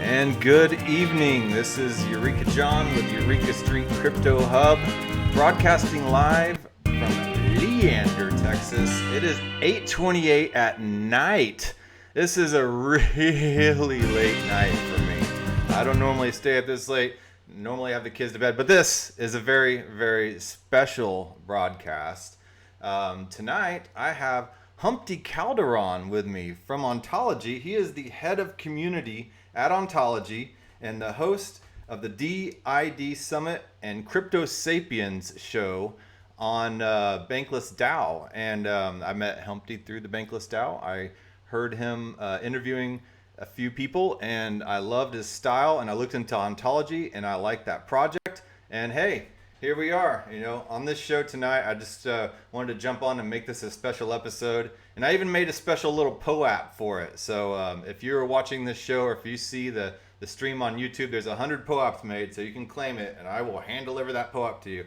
And good evening. This is Eureka John with Eureka Street Crypto Hub, broadcasting live from Leander, Texas. It is 8:28 at night. This is a really late night for me. I don't normally stay up this late. Normally I have the kids to bed, but this is a very, very special broadcast. Tonight I have Humpty Calderon with me from Ontology. He is the head of community at Ontology and the host of the DID Summit and Crypto Sapiens show on Bankless DAO. And I met Humpty through the Bankless DAO. I heard him interviewing a few people, and I loved his style, and I looked into Ontology, and I liked that project. And hey, here we are, on this show tonight. I just wanted to jump on and make this a special episode. And I even made a special little POAP for it. So if you're watching this show, or if you see the stream on YouTube, there's 100 POAPs made, so you can claim it, and I will hand deliver that POAP to you.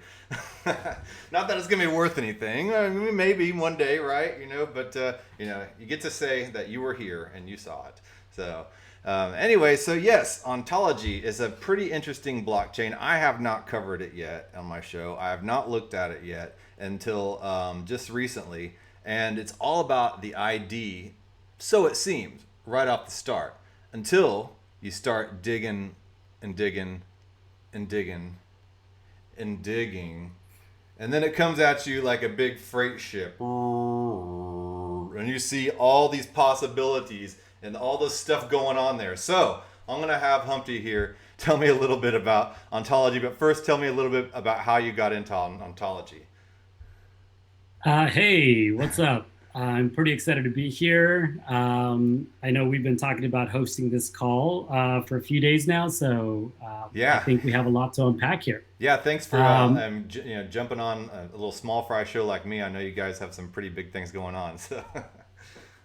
Not that it's going to be worth anything. I mean, maybe one day, right? But you get to say that you were here and you saw it. So anyway, so yes, Ontology is a pretty interesting blockchain. I have not covered it yet on my show. I have not looked at it yet until just recently. And it's all about the ID, so it seems, right off the start, until you start digging and digging and digging and digging. And then it comes at you like a big freight ship. And you see all these possibilities and all this stuff going on there. So I'm going to have Humpty here tell me a little bit about Ontology. But first, tell me a little bit about how you got into Ontology. Hey, what's up? I'm pretty excited to be here. I know we've been talking about hosting this call for a few days now, so yeah, I think we have a lot to unpack here. Yeah, thanks for jumping on a little small fry show like me. I know you guys have some pretty big things going on. So.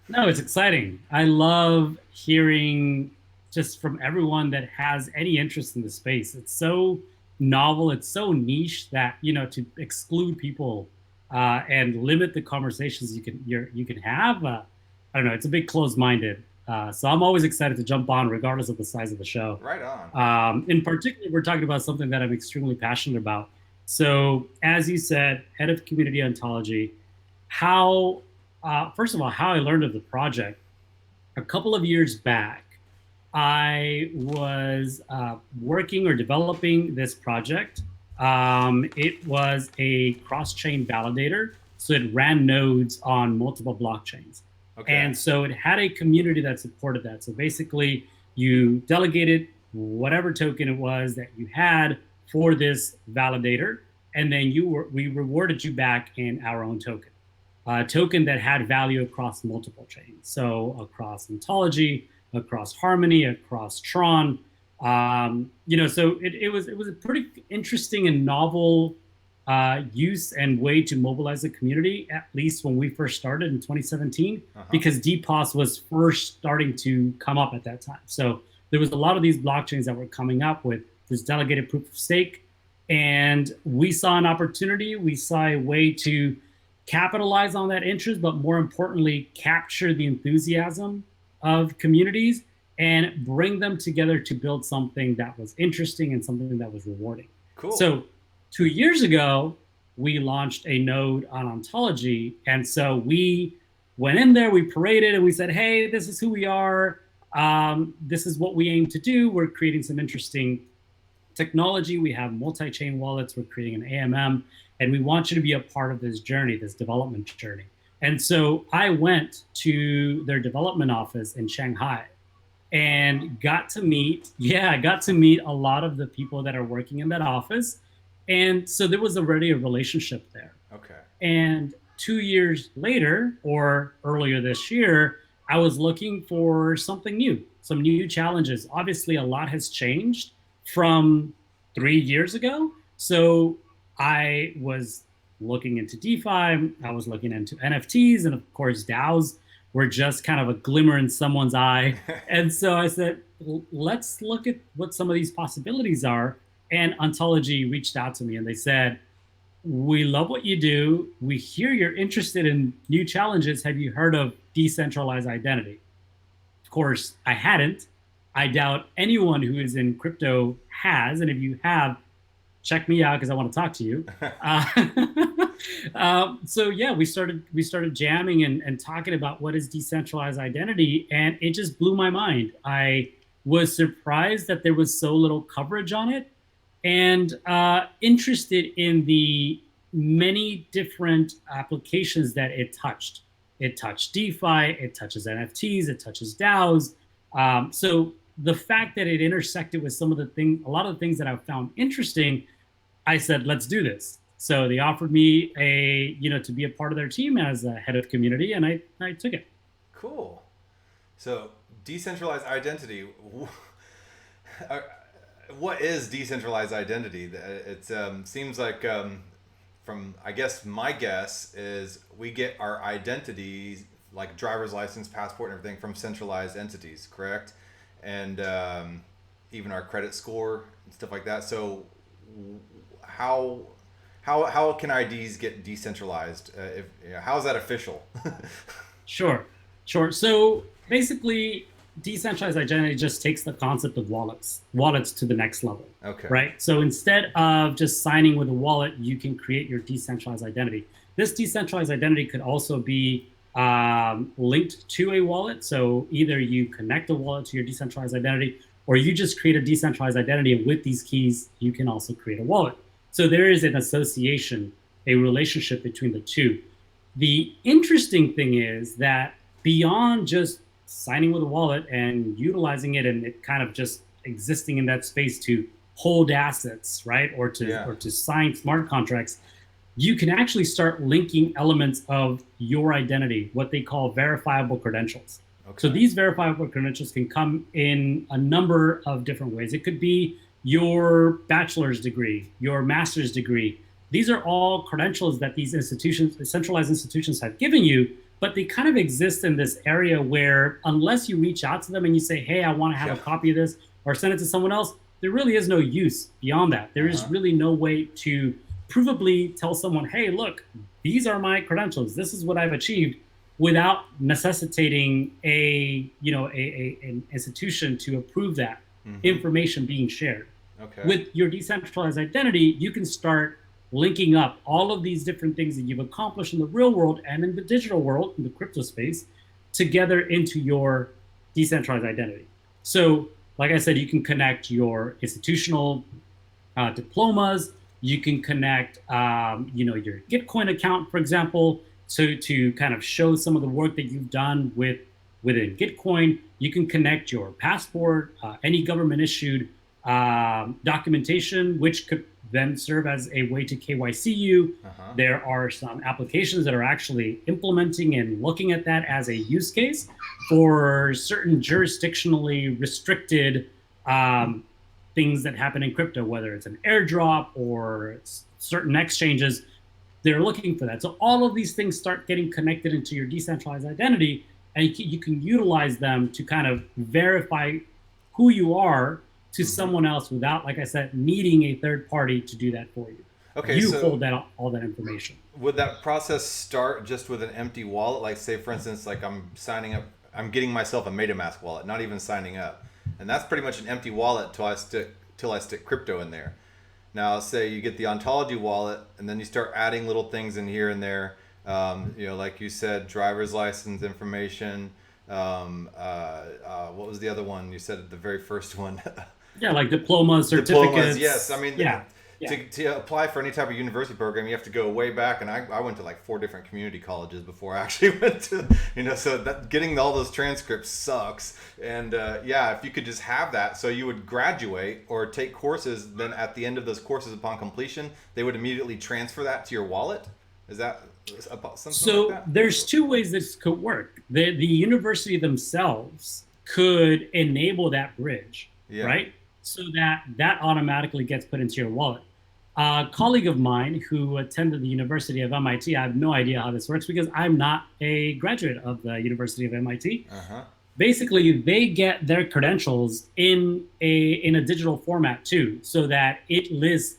No, it's exciting. I love hearing just from everyone that has any interest in the space. It's so novel, it's so niche that to exclude people and limit the conversations you can have. I don't know. It's a bit closed-minded. So I'm always excited to jump on, regardless of the size of the show. Right on. In particular, we're talking about something that I'm extremely passionate about. So, as you said, head of community ontology. First of all, how I learned of the project. A couple of years back, I was working or developing this project. It was a cross-chain validator, so it ran nodes on multiple blockchains. Okay. And so it had a community that supported that. So basically, you delegated whatever token it was that you had for this validator, and then we rewarded you back in our own token. A token that had value across multiple chains. So across Ontology, across Harmony, across Tron. So it was a pretty interesting and novel use and way to mobilize the community, at least when we first started in 2017, because DPoS was first starting to come up at that time. So there was a lot of these blockchains that were coming up with this delegated proof of stake, and we saw an opportunity. We saw a way to capitalize on that interest, but more importantly, capture the enthusiasm of communities and bring them together to build something that was interesting and something that was rewarding. Cool. So 2 years ago, we launched a node on Ontology. And so we went in there, we paraded, and we said, hey, this is who we are. This is what we aim to do. We're creating some interesting technology. We have multi-chain wallets. We're creating an AMM. And we want you to be a part of this journey, this development journey. And so I went to their development office in Shanghai and got to meet a lot of the people that are working in that office. And so there was already a relationship there. Okay. And 2 years later, or earlier this year, I was looking for something new, some new challenges. Obviously, a lot has changed from 3 years ago. So I was looking into DeFi, I was looking into NFTs, and of course DAOs were just kind of a glimmer in someone's eye. And so I said, let's look at what some of these possibilities are. And Ontology reached out to me and they said, we love what you do. We hear you're interested in new challenges. Have you heard of decentralized identity? Of course, I hadn't. I doubt anyone who is in crypto has. And if you have, check me out because I want to talk to you. So yeah, we started jamming and talking about what is decentralized identity, and it just blew my mind. I was surprised that there was so little coverage on it, and interested in the many different applications that it touched. It touched DeFi, it touches NFTs, it touches DAOs. So the fact that it intersected with some of the things, a lot of the things that I found interesting, I said, let's do this. So they offered me to be a part of their team as a head of community, and I took it. Cool. So decentralized identity. Uh, What is decentralized identity? It seems like, from I guess my guess is we get our identities like driver's license, passport, and everything from centralized entities, correct? And even our credit score and stuff like that. So how how can IDs get decentralized? How is that official? Sure, sure. So basically, decentralized identity just takes the concept of wallets to the next level. Okay. Right? So instead of just signing with a wallet, you can create your decentralized identity. This decentralized identity could also be linked to a wallet. So either you connect a wallet to your decentralized identity, or you just create a decentralized identity, and with these keys, you can also create a wallet. So there is an association, a relationship between the two. The interesting thing is that beyond just signing with a wallet and utilizing it, and it kind of just existing in that space to hold assets, right, or to sign smart contracts, you can actually start linking elements of your identity, what they call verifiable credentials. Okay. So these verifiable credentials can come in a number of different ways. It could be your bachelor's degree, your master's degree. These are all credentials that these institutions, centralized institutions, have given you, but they kind of exist in this area where unless you reach out to them and you say, hey, I want to have a copy of this, or send it to someone else, there really is no use beyond that. There is really no way to provably tell someone, hey, look, these are my credentials. This is what I've achieved, without necessitating an institution to approve that information being shared. Okay. With your decentralized identity, you can start linking up all of these different things that you've accomplished in the real world and in the digital world, in the crypto space, together into your decentralized identity. So, like I said, you can connect your institutional diplomas. You can connect, your Gitcoin account, for example, to kind of show some of the work that you've done within Gitcoin. You can connect your passport, any government issued documentation, which could then serve as a way to KYC you. There are some applications that are actually implementing and looking at that as a use case for certain jurisdictionally restricted things that happen in crypto, whether it's an airdrop or certain exchanges. They're looking for that. So all of these things start getting connected into your decentralized identity, and you can utilize them to kind of verify who you are to someone else without, like I said, needing a third party to do that for you. Okay, you so hold all that information. Would that process start just with an empty wallet? Like, say, for instance, like I'm signing up, I'm getting myself a MetaMask wallet, not even signing up. And that's pretty much an empty wallet till I stick crypto in there. Now, say you get the Ontology wallet, and then you start adding little things in here and there. Like you said, driver's license information. What was the other one? You said the very first one. Yeah, like diplomas, certificates. Diplomas, yes. I mean, yeah. To apply for any type of university program, you have to go way back, and I went to like 4 different community colleges before I actually went to, so that getting all those transcripts sucks. And if you could just have that, so you would graduate or take courses, then at the end of those courses, upon completion, they would immediately transfer that to your wallet. Is that something so like that? There's 2 ways this could work. The university themselves could enable that bridge, right? So that automatically gets put into your wallet. A colleague of mine who attended the University of MIT, I have no idea how this works because I'm not a graduate of the University of MIT. Basically, they get their credentials in a digital format too, so that it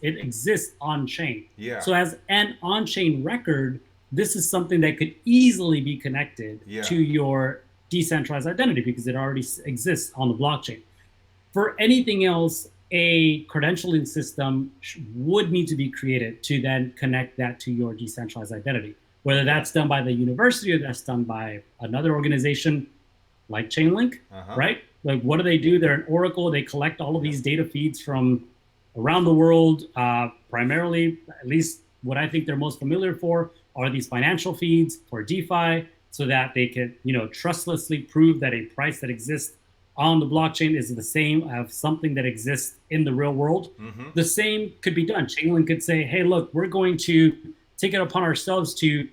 exists on chain. Yeah. So as an on-chain record, this is something that could easily be connected to your decentralized identity because it already exists on the blockchain. For anything else, a credentialing system would need to be created to then connect that to your decentralized identity, whether that's done by the university or that's done by another organization like Chainlink, right? Like, what do? They're an oracle. They collect all of these data feeds from around the world, primarily, at least what I think they're most familiar for, are these financial feeds for DeFi, so that they can, trustlessly prove that a price that exists on the blockchain is the same as something that exists in the real world. The same could be done. Chainlink could say, hey, look, we're going to take it upon ourselves to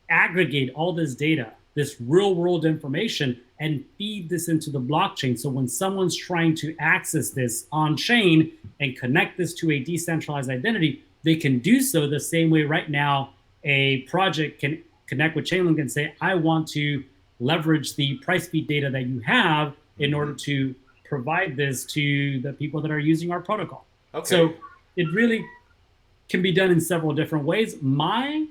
aggregate all this data, this real world information, and feed this into the blockchain. So when someone's trying to access this on chain and connect this to a decentralized identity, they can do so the same way right now a project can connect with Chainlink and say, I want to leverage the price feed data that you have in order to provide this to the people that are using our protocol. Okay. So it really can be done in several different ways. My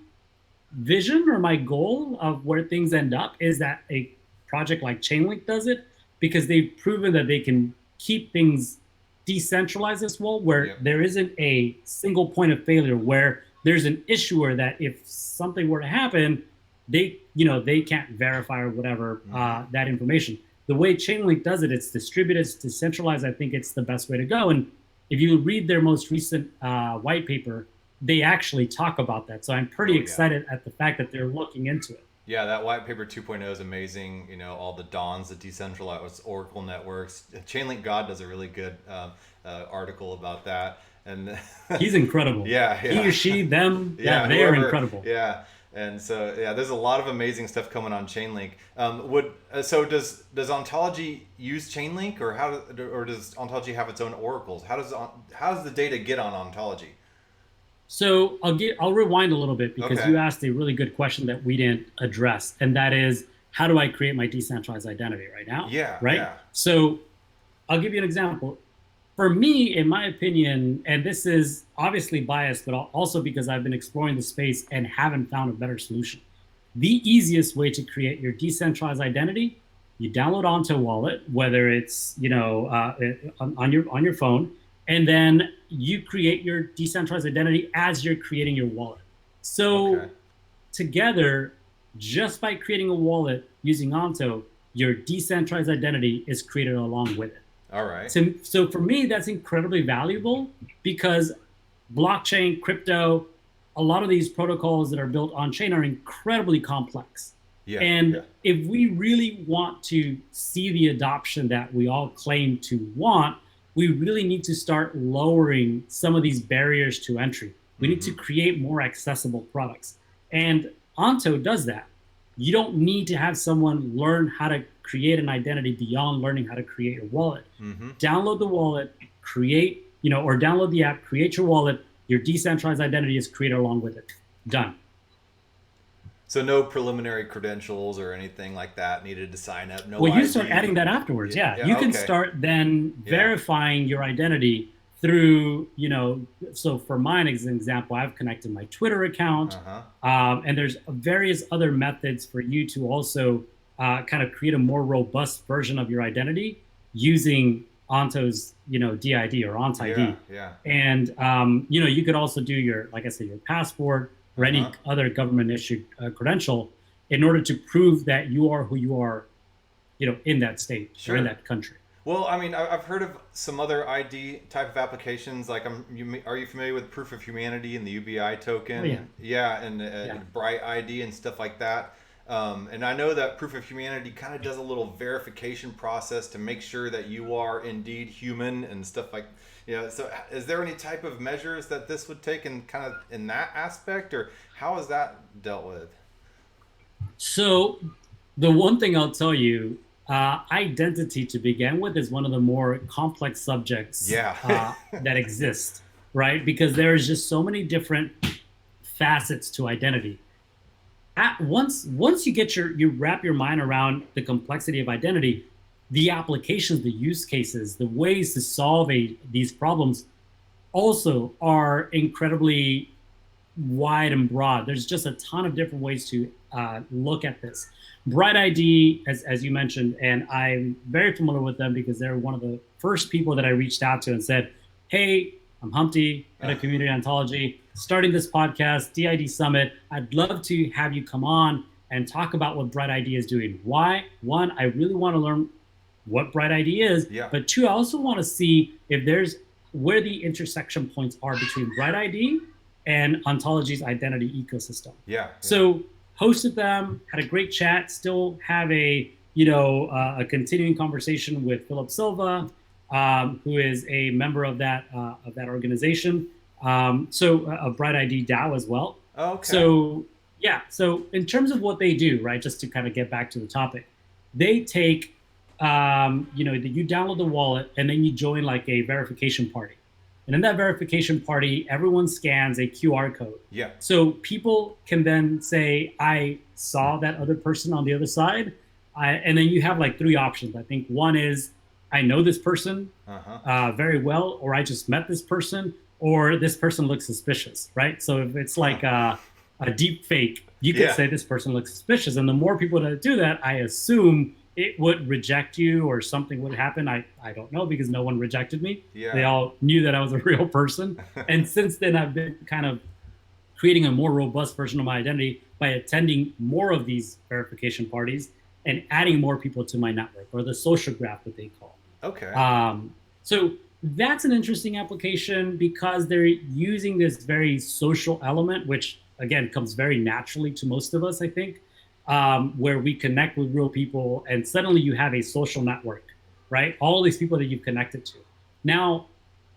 vision or my goal of where things end up is that a project like Chainlink does it, because they've proven that they can keep things decentralized as well, where there isn't a single point of failure, where there's an issuer that if something were to happen, they can't verify or whatever that information. The way Chainlink does it, it's distributed, it's decentralized. I think it's the best way to go. And if you read their most recent white paper, they actually talk about that. So I'm pretty excited at the fact that they're looking into it. Yeah, that white paper 2.0 is amazing. All the dawns, the decentralized Oracle networks. Chainlink God does a really good article about that. And he's incredible. Yeah. He or she, them, they are incredible. Yeah. And so, there's a lot of amazing stuff coming on Chainlink. Does Ontology use Chainlink, or does Ontology have its own oracles? How does the data get on Ontology? So I'll rewind a little bit, because you asked a really good question that we didn't address, and that is, how do I create my decentralized identity right now? Right? Yeah. So I'll give you an example. For me, in my opinion, and this is obviously biased, but also because I've been exploring the space and haven't found a better solution. The easiest way to create your decentralized identity, you download onto a wallet, whether it's on your phone, and then you create your decentralized identity as you're creating your wallet. So together, just by creating a wallet using Onto, your decentralized identity is created along with it. All right. So for me, that's incredibly valuable, because blockchain, crypto, a lot of these protocols that are built on chain are incredibly complex. If we really want to see the adoption that we all claim to want, we really need to start lowering some of these barriers to entry. We need to create more accessible products. And Onto does that. You don't need to have someone learn how to create an identity beyond learning how to create a wallet. Download the wallet, or download the app, create your wallet, your decentralized identity is created along with it. Done. So no preliminary credentials or anything like that needed to sign up. No. Well, you start adding that afterwards. You can start then verifying your identity through, so for mine as an example, I've connected my Twitter account, and there's various other methods for you to also kind of create a more robust version of your identity using Onto's, DID or OntID. And, you could also do your passport or any other government issued credential in order to prove that you are who you are, in that state or in that country. Well, I mean, I've heard of some other ID type of applications. Like, are you familiar with Proof of Humanity and the UBI token? And Bright ID and stuff like that. And I know that Proof of Humanity kind of does a little verification process to make sure that you are indeed human and stuff like. So is there any type of measures that this would take in kind of in that aspect, or how is that dealt with? So the one thing I'll tell you. Identity to begin with is one of the more complex subjects that exist, right? Because there is just so many different facets to identity. Once you wrap your mind around the complexity of identity, the applications, the use cases, the ways to solve these problems also are incredibly wide and broad. There's just a ton of different ways to look at this. Bright ID, as you mentioned, and I'm very familiar with them because they're one of the first people that I reached out to and said, hey, I'm Humpty at a community ontology, starting this podcast, DID Summit. I'd love to have you come on and talk about what Bright ID is doing. Why? One, I really want to learn what Bright ID is, but two, I also want to see if there's where the intersection points are between Bright ID and Ontology's identity ecosystem. So hosted them, had a great chat, still have a a continuing conversation with Philip Silva, who is a member of that organization. Of Bright ID DAO as well. So in terms of what they do, right, just to kind of get back to the topic, they take you download the wallet and then you join like a verification party. And in that verification party, everyone scans a QR code. So people can then say, I saw that other person on the other side. And then you have like three options. I think one is, I know this person very well, or I just met this person, or this person looks suspicious, right? So if it's like a deep fake, you could say this person looks suspicious. And the more people that do that, I assume it would reject you or something would happen. I don't know, because no one rejected me. They all knew that I was a real person. And since then, I've been kind of creating a more robust version of my identity by attending more of these verification parties and adding more people to my network, or the social graph that they call. So that's an interesting application because they're using this very social element, which again comes very naturally to most of us, I think. Where we connect with real people and suddenly you have a social network, right? All these people that you've connected to. Now,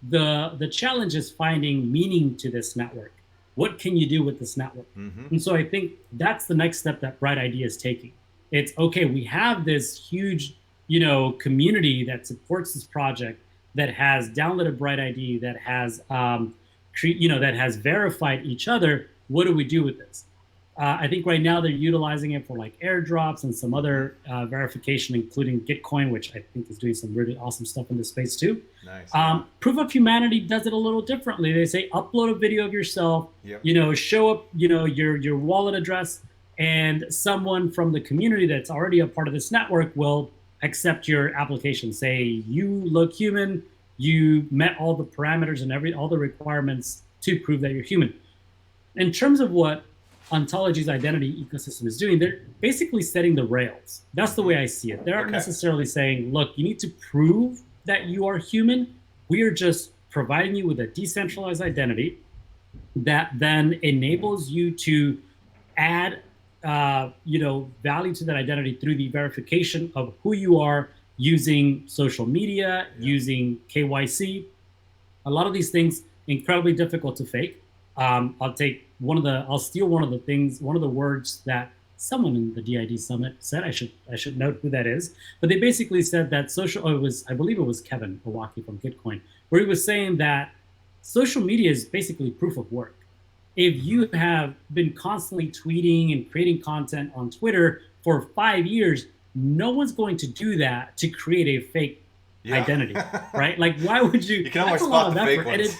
the challenge is finding meaning to this network. What can you do with this network? And so I think that's the next step that Bright ID is taking. It's okay, we have this huge, community that supports this project, that has downloaded Bright ID, that has, that has verified each other. What do we do with this? I think right now they're utilizing it for like airdrops and some other verification, including Gitcoin, which I think is doing some really awesome stuff in this space too. Proof of Humanity does it a little differently. They say upload a video of yourself, show up, your wallet address, and someone from the community that's already a part of this network will accept your application. Say you look human, you met all the parameters and all the requirements to prove that you're human. In terms of what Ontology's identity ecosystem is doing, they're basically setting the rails. That's the way I see it. They aren't necessarily saying, look, you need to prove that you are human. We are just providing you with a decentralized identity that then enables you to add value to that identity through the verification of who you are using social media, using KYC. A lot of these things incredibly difficult to fake. I'll steal one of the words that someone in the DID Summit said. I should note who that is. But they basically said that I believe it was Kevin Owaki from Gitcoin, where he was saying that social media is basically proof of work. If you have been constantly tweeting and creating content on Twitter for 5 years, no one's going to do that to create a fake identity, right? Like, why would you? You can always spot the fake ones.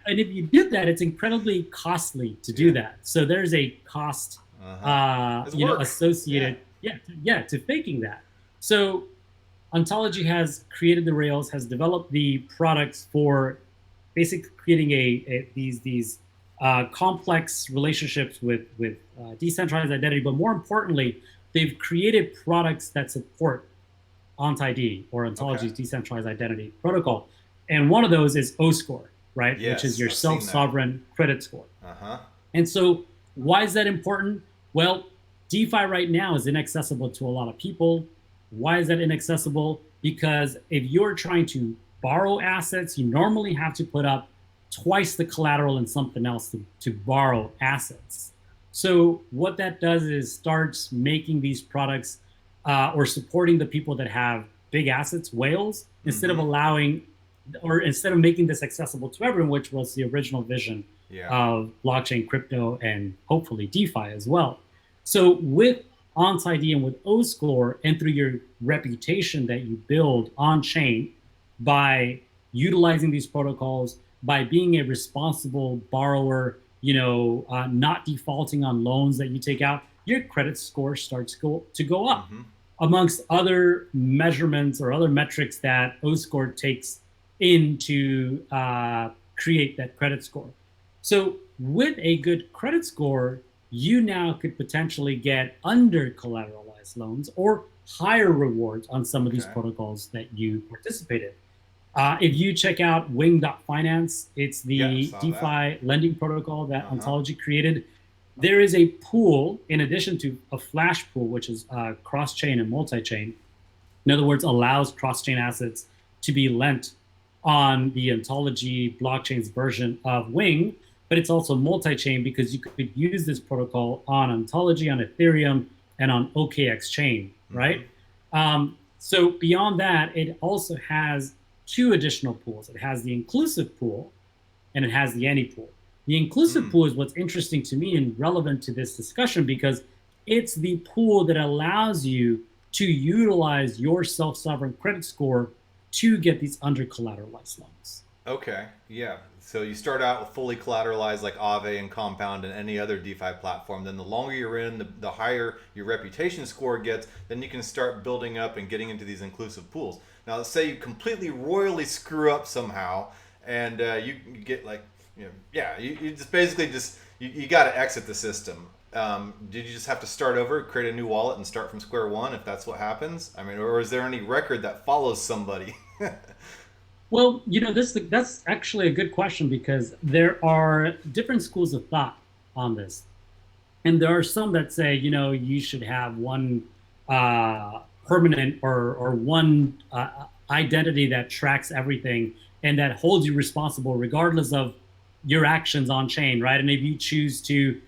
And if you did that, it's incredibly costly to do that. So there's a cost, associated, to faking that. So Ontology has created the rails, has developed the products for basically creating these complex relationships with decentralized identity. But more importantly, they've created products that support OntID, or Ontology's decentralized identity protocol. And one of those is OScore, right? Which is your self-sovereign credit score. And so why is that important? Well, DeFi right now is inaccessible to a lot of people. Why is that inaccessible? Because if you're trying to borrow assets, you normally have to put up twice the collateral in something else to borrow assets. So what that does is starts making these products or supporting the people that have big assets, whales, instead of making this accessible to everyone, which was the original vision of blockchain, crypto, and hopefully DeFi as well. So with OntID and with OScore, and through your reputation that you build on chain by utilizing these protocols, by being a responsible borrower not defaulting on loans that you take out, your credit score starts to go up, Mm-hmm. amongst other measurements or other metrics that O-score takes in to create that credit score. So with a good credit score, you now could potentially get under collateralized loans or higher rewards on some of these Okay. protocols that you participate in. If you check out Wing.finance, it's Yeah, the saw that. DeFi lending protocol that Uh-huh. Ontology created. There is a pool, in addition to a flash pool, which is cross-chain and multi-chain. In other words, allows cross-chain assets to be lent on the Ontology blockchain's version of Wing, but it's also multi-chain because you could use this protocol on Ontology, on Ethereum, and on OKX chain, Mm-hmm. right? So beyond that, it also has two additional pools. It has the inclusive pool and it has the any pool. The inclusive Mm. pool is what's interesting to me and relevant to this discussion because it's the pool that allows you to utilize your self-sovereign credit score to get these under collateralized loans. Okay, yeah. So you start out with fully collateralized like Aave and Compound and any other DeFi platform. Then the longer you're in, the higher your reputation score gets. Then you can start building up and getting into these inclusive pools. Now, let's say you completely royally screw up somehow, and you get like, yeah, you just basically you got to exit the system. Did you just have to start over, create a new wallet, and start from square one if that's what happens? I mean, or is there any record that follows somebody? Well, that's actually a good question because there are different schools of thought on this. And there are some that say, you should have one permanent or one identity that tracks everything and that holds you responsible regardless of your actions on chain, right? And if you choose to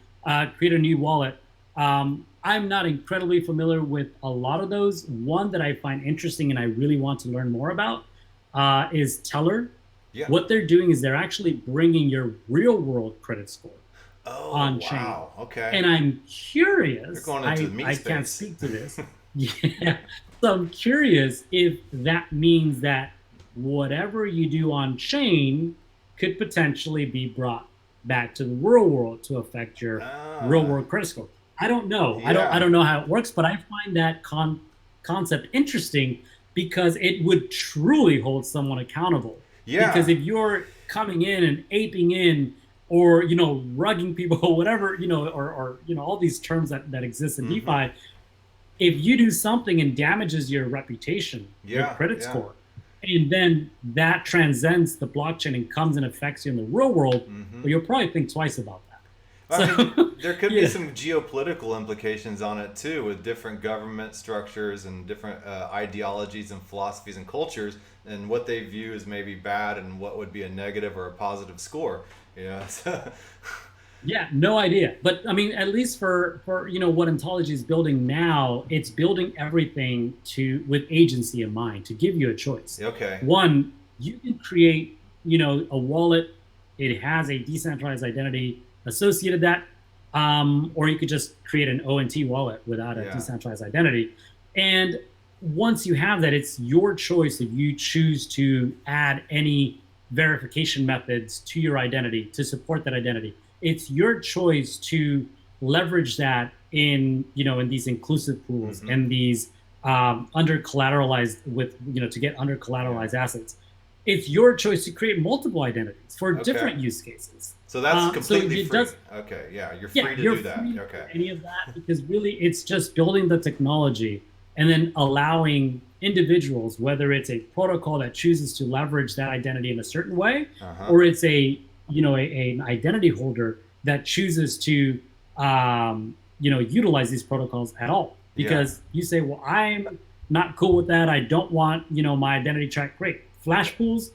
create a new wallet, I'm not incredibly familiar with a lot of those. One that I find interesting and I really want to learn more about is Teller. Yeah. What they're doing is they're actually bringing your real world credit score Oh, on chain. wow. Okay. And I'm You're curious, going into the meat I can't space. speak to this. Yeah. So I'm curious if that means that whatever you do on chain could potentially be brought back to the real world to affect your real Ah, world credit score. I don't know. I yeah. don't know how it works, but I find that concept interesting because it would truly hold someone accountable. Because Yeah. if you're coming in and aping in or rugging people or whatever, or all these terms that exist in Mm-hmm. DeFi, if you do something and damages your reputation, your Yeah. credit Yeah. score, and then that transcends the blockchain and comes and affects you in the real world, Mm-hmm. well, you'll probably think twice about that. I mean, So, there could be yeah, some geopolitical implications on it too, with different government structures and different ideologies and philosophies and cultures, and what they view as maybe bad and what would be a negative or a positive score. So, yeah, no idea. But I mean, at least for what Ontology is building now, it's building everything to with agency in mind to give you a choice. okay. One, you can create a wallet. It has a decentralized identity associated that, or you could just create an ONT wallet without a Yeah. decentralized identity. And once you have that, it's your choice if you choose to add any verification methods to your identity to support that identity. It's your choice to leverage that in these inclusive pools Mm-hmm. and these under collateralized with to get under Yeah. collateralized assets. It's your choice to create multiple identities for Okay. different use cases. So that's So completely it free. does, Okay. Yeah. You're yeah, free to you're do that. free to do Okay. any of that because really it's just building the technology and then allowing individuals, whether it's a protocol that chooses to leverage that identity in a certain way, Uh huh. or it's an identity holder that chooses to utilize these protocols at all. Yeah. Because you say, well, I'm not cool with that. I don't want my identity track. Great. Flash pools,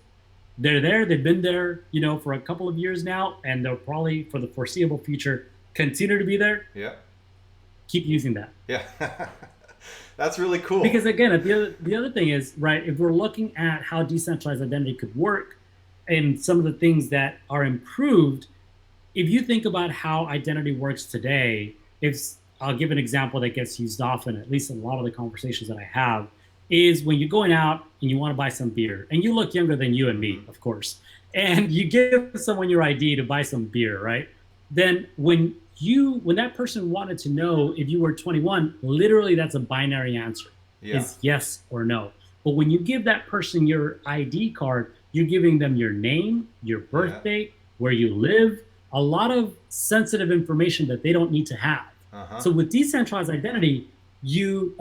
they're there. They've been there, for a couple of years now, and they'll probably, for the foreseeable future, continue to be there. Yeah. Keep using that. Yeah. That's really cool. Because again, the other thing is, right, if we're looking at how decentralized identity could work and some of the things that are improved, if you think about how identity works today, if I'll give an example that gets used often, at least in a lot of the conversations that I have, is when you're going out and you want to buy some beer, and you look younger than you and me, Mm-hmm. of course, and you give someone your ID to buy some beer, right? then when that person wanted to know if you were 21, literally that's a binary answer. Yeah. Is yes or no. But when you give that person your ID card, you're giving them your name, your birth date, where you live, a lot of sensitive information that they don't need to have. So with decentralized identity, you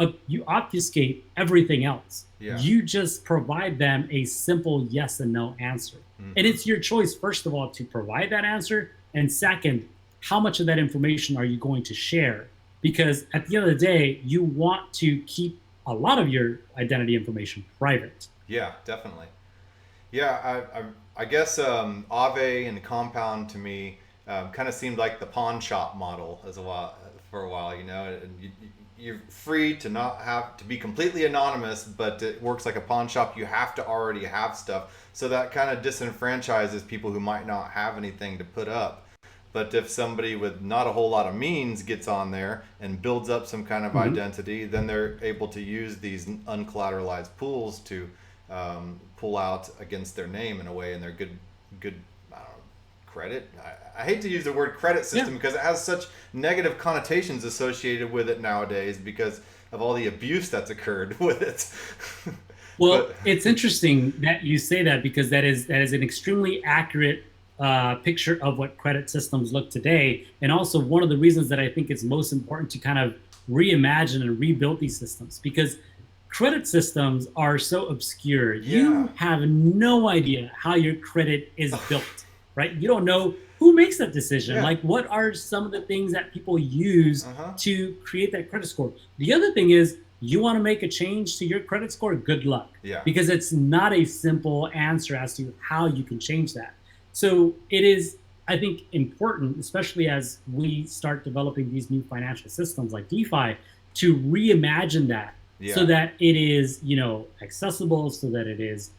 obfuscate everything else. Yeah. You just provide them a simple yes and no answer. And it's your choice, first of all, to provide that answer. And second, how much of that information are you going to share? Because at the end of the day, you want to keep a lot of your identity information private. Yeah, definitely. Yeah, I guess Aave and Compound to me kind of seemed like the pawn shop model for a while. And you're free to not have to be completely anonymous, but it works like a pawn shop. You have to already have stuff, so that kind of disenfranchises people who might not have anything to put up. But if somebody with not a whole lot of means gets on there and builds up some kind of identity, then they're able to use these uncollateralized pools to pull out against their name in a way, and they're good I don't know, credit. I hate to use the word credit system because it has such negative connotations associated with it nowadays because of all the abuse that's occurred with it. Well, it's interesting that you say that, because that is an extremely accurate picture of what credit systems look today, and also one of the reasons that I think it's most important to kind of reimagine and rebuild these systems, because credit systems are so obscure. You have no idea how your credit is built, right? You don't know who makes that decision. Like, what are some of the things that people use to create that credit score? The other thing is, you want to make a change to your credit score, good luck. Because it's not a simple answer as to how you can change that. So it is, I think, important, especially as we start developing these new financial systems like DeFi, to reimagine that so that it is, accessible, so that it is,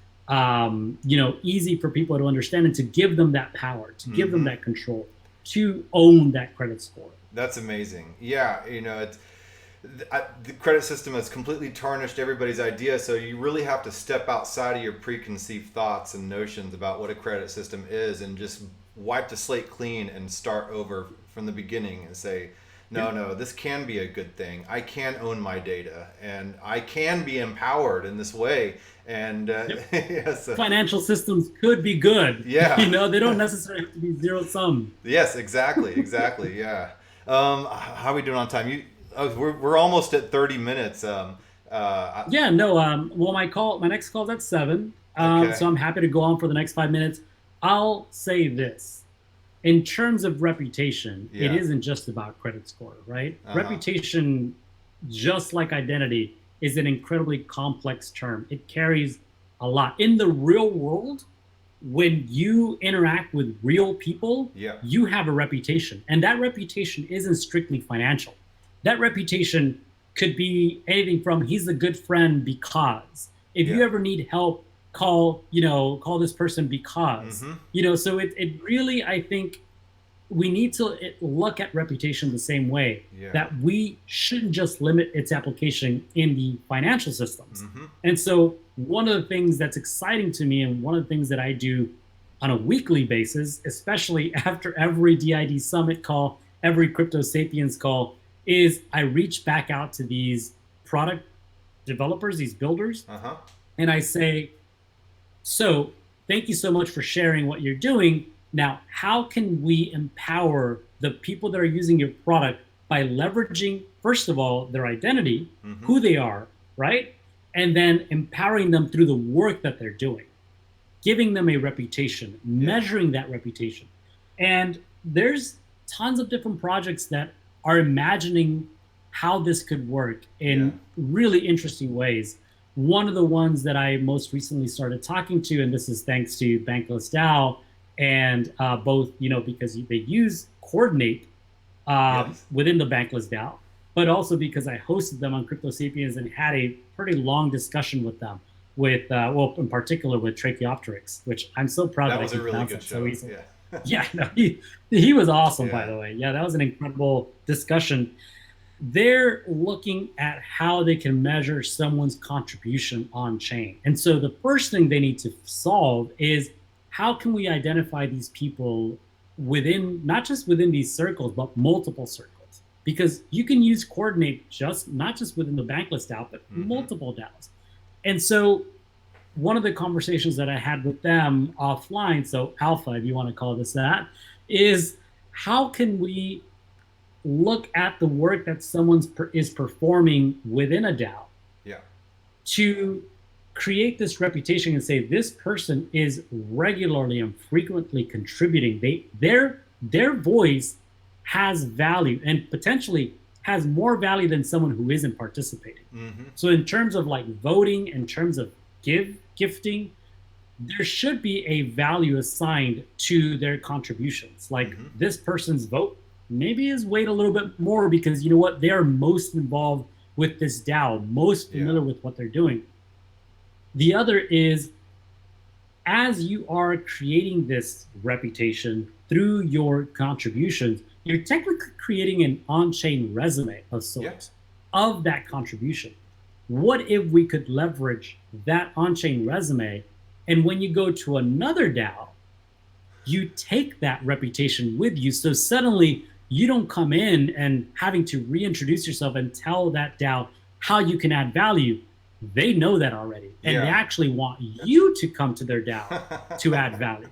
easy for people to understand, and to give them that power, to give them that control, to own that credit score. That's amazing. Yeah, the credit system has completely tarnished everybody's idea, so you really have to step outside of your preconceived thoughts and notions about what a credit system is, and just wipe the slate clean and start over from the beginning and say, no, this can be a good thing. I can own my data, and I can be empowered in this way. And financial systems could be good. They don't necessarily have to be zero sum. Yes, exactly. Yeah. How are we doing on time? We're almost at 30 minutes. Well, my next call's at 7. So I'm happy to go on for the next 5 minutes. I'll say this. In terms of reputation, it isn't just about credit score, right? Reputation, just like identity, is an incredibly complex term. It carries a lot. In the real world, when you interact with real people, you have a reputation. And that reputation isn't strictly financial. That reputation could be anything from, he's a good friend because. If you ever need help, call this person because. So it really, I think, we need to look at reputation the same way, that we shouldn't just limit its application in the financial systems. And so one of the things that's exciting to me, and one of the things that I do on a weekly basis, especially after every DID Summit call, every Crypto Sapiens call, is I reach back out to these product developers, these builders, and I say, so thank you so much for sharing what you're doing. Now, how can we empower the people that are using your product by leveraging, first of all, their identity, who they are, right? And then empowering them through the work that they're doing, giving them a reputation, measuring that reputation. And there's tons of different projects that are imagining how this could work in really interesting ways. One of the ones that I most recently started talking to, and this is thanks to Bankless DAO, and both, because they use Coordinate within the Bankless DAO, but also because I hosted them on Crypto Sapiens and had a pretty long discussion with them, in particular with Tracheopteryx, which I'm so proud that was I a can really pronounce good it show. so easily. He was awesome, by the way. That was an incredible discussion. They're looking at how they can measure someone's contribution on chain. And so the first thing they need to solve is, how can we identify these people within, not just within these circles, but multiple circles, because you can use coordinate just not just within the bankless DAO, but multiple DAOs. And so one of the conversations that I had with them offline, so alpha, if you want to call this that, is how can we look at the work that someone is performing within a DAO to create this reputation and say this person is regularly and frequently contributing. Their voice has value and potentially has more value than someone who isn't participating. So in terms of like voting, in terms of gifting, there should be a value assigned to their contributions. Like this person's vote maybe is weighed a little bit more because you know what, they are most involved with this DAO, most familiar with what they're doing. The other is, as you are creating this reputation through your contributions, you're technically creating an on-chain resume of sorts of that contribution. What if we could leverage that on-chain resume, and when you go to another DAO, you take that reputation with you, so suddenly you don't come in and having to reintroduce yourself and tell that DAO how you can add value. They know that already, and they actually want you to come to their DAO to add value.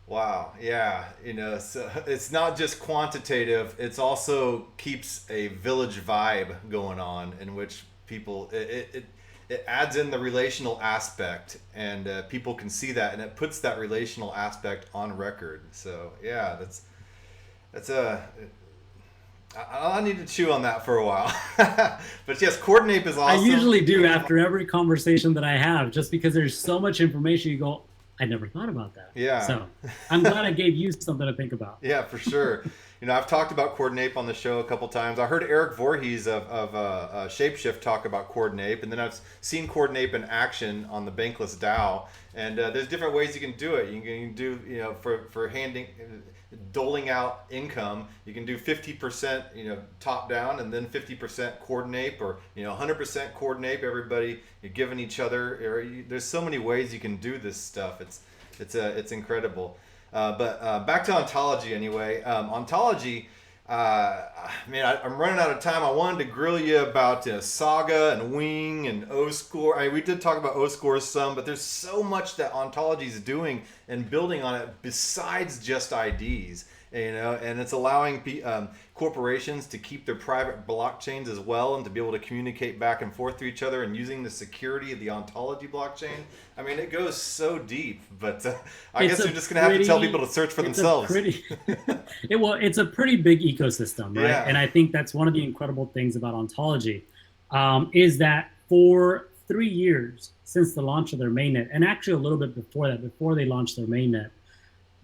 Wow. Yeah. You know, so it's not just quantitative. It's also keeps a village vibe going on in which people, it adds in the relational aspect, and people can see that, and it puts that relational aspect on record. So yeah, that's I need to chew on that for a while. But yes, coordinate is awesome. I usually do after every conversation that I have, just because there's so much information. You go, I never thought about that. Yeah. So I'm glad I gave you something to think about. Yeah, for sure. You know, I've talked about Coordinape on the show a couple times. I heard Eric Voorhees of Shapeshift talk about Coordinape, and then I've seen Coordinape in action on the Bankless DAO. And there's different ways you can do it. You can do, you know, for doling out income, you can do 50%, you know, top down, and then 50% Coordinape, or, you know, 100% Coordinape. Everybody, you're giving each other. There's so many ways you can do this stuff. It's incredible. But back to Ontology anyway. Ontology, man, I'm running out of time. I wanted to grill you about Saga and Wing and O-Score. I mean, we did talk about O-Score some, but there's so much that Ontology is doing and building on it besides just IDs. You know, and it's allowing corporations to keep their private blockchains as well, and to be able to communicate back and forth to each other, and using the security of the Ontology blockchain. I mean, it goes so deep, but I guess you're just going to have to tell people to search for themselves. It's a pretty big ecosystem, right? Yeah. And I think that's one of the incredible things about Ontology, is that for 3 years since the launch of their mainnet, and actually a little bit before that, before they launched their mainnet,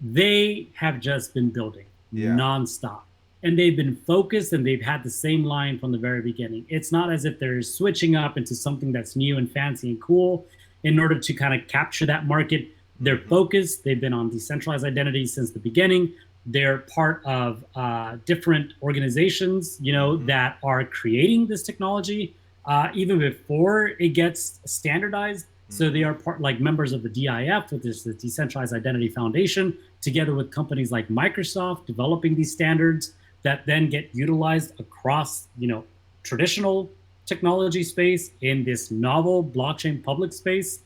they have just been building nonstop, and they've been focused, and they've had the same line from the very beginning. It's not as if they're switching up into something that's new and fancy and cool in order to kind of capture that market. They're focused. They've been on decentralized identity since the beginning. They're part of different organizations, you know, that are creating this technology even before it gets standardized. So they are like members of the DIF, which is the Decentralized Identity Foundation, together with companies like Microsoft, developing these standards that then get utilized across, you know, traditional technology space, in this novel blockchain public space,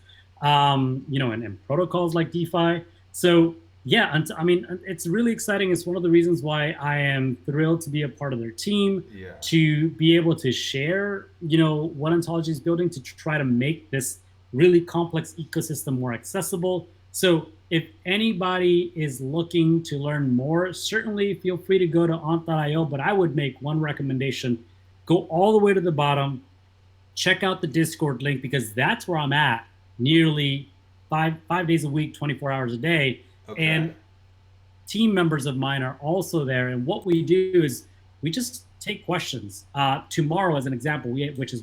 you know, and protocols like DeFi. So yeah, I mean, it's really exciting. It's one of the reasons why I am thrilled to be a part of their team, to be able to share, you know, what Ontology is building to try to make this really complex ecosystem more accessible. So if anybody is looking to learn more, certainly feel free to go to ont.io, but I would make one recommendation: go all the way to the bottom, check out the Discord link, because that's where I'm at nearly five days a week, 24 hours a day. Okay. And team members of mine are also there. And what we do is we just take questions. Tomorrow, as an example, which is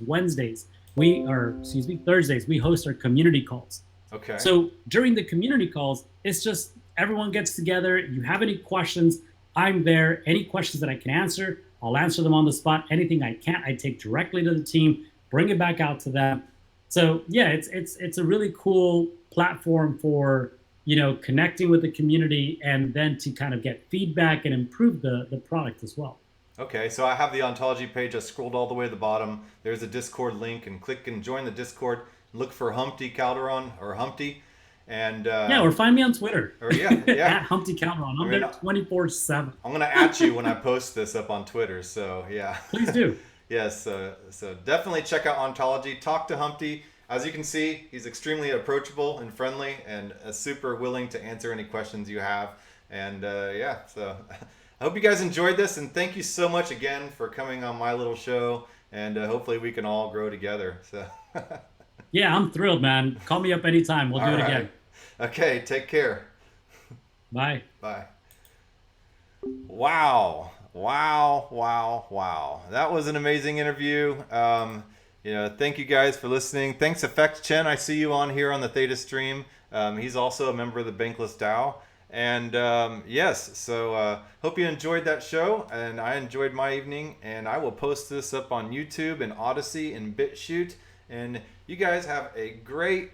Thursdays, we host our community calls. Okay. So during the community calls, it's just everyone gets together. You have any questions, I'm there. Any questions that I can answer, I'll answer them on the spot. Anything I can't, I take directly to the team, bring it back out to them. So yeah, it's a really cool platform for connecting with the community, and then to kind of get feedback and improve the product as well. Okay, so I have the Ontology page. I scrolled all the way to the bottom. There's a Discord link, and click and join the Discord. Look for Humpty Calderon or Humpty, and Yeah, or find me on Twitter. or yeah, yeah. At Humpty Calderon. I'm I mean, there 24/7. I'm gonna at you when I post this up on Twitter. So yeah. Please do. Yes, so definitely check out Ontology. Talk to Humpty. As you can see, he's extremely approachable and friendly, and super willing to answer any questions you have. And yeah, so I hope you guys enjoyed this, and thank you so much again for coming on my little show. And hopefully we can all grow together. So. Yeah, I'm thrilled, man. Call me up anytime. We'll do it again. Okay, take care. Bye. Bye. Wow. That was an amazing interview. Thank you guys for listening. Thanks, Effect Chen. I see you on here on the Theta stream. He's also a member of the Bankless DAO. And yes, so hope you enjoyed that show, and I enjoyed my evening. And I will post this up on YouTube and Odyssey and BitChute. And you guys have a great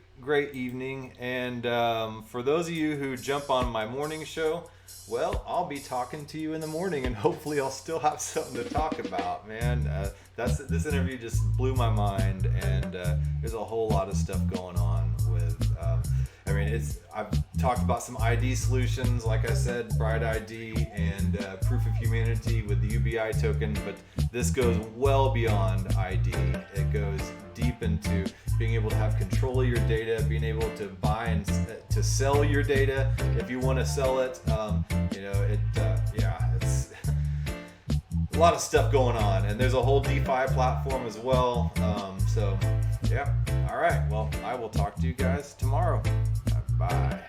evening. And for those of you who jump on my morning show, well, I'll be talking to you in the morning, and hopefully I'll still have something to talk about, man. This interview just blew my mind, and there's a whole lot of stuff going on with. I've talked about some ID solutions, like I said, Bright ID and Proof of Humanity with the UBI token, but this goes well beyond ID. It goes deep into being able to have control of your data, being able to buy and to sell your data if you want to sell it. It's a lot of stuff going on, and there's a whole DeFi platform as well. So yeah, all right. Well, I will talk to you guys tomorrow. Bye.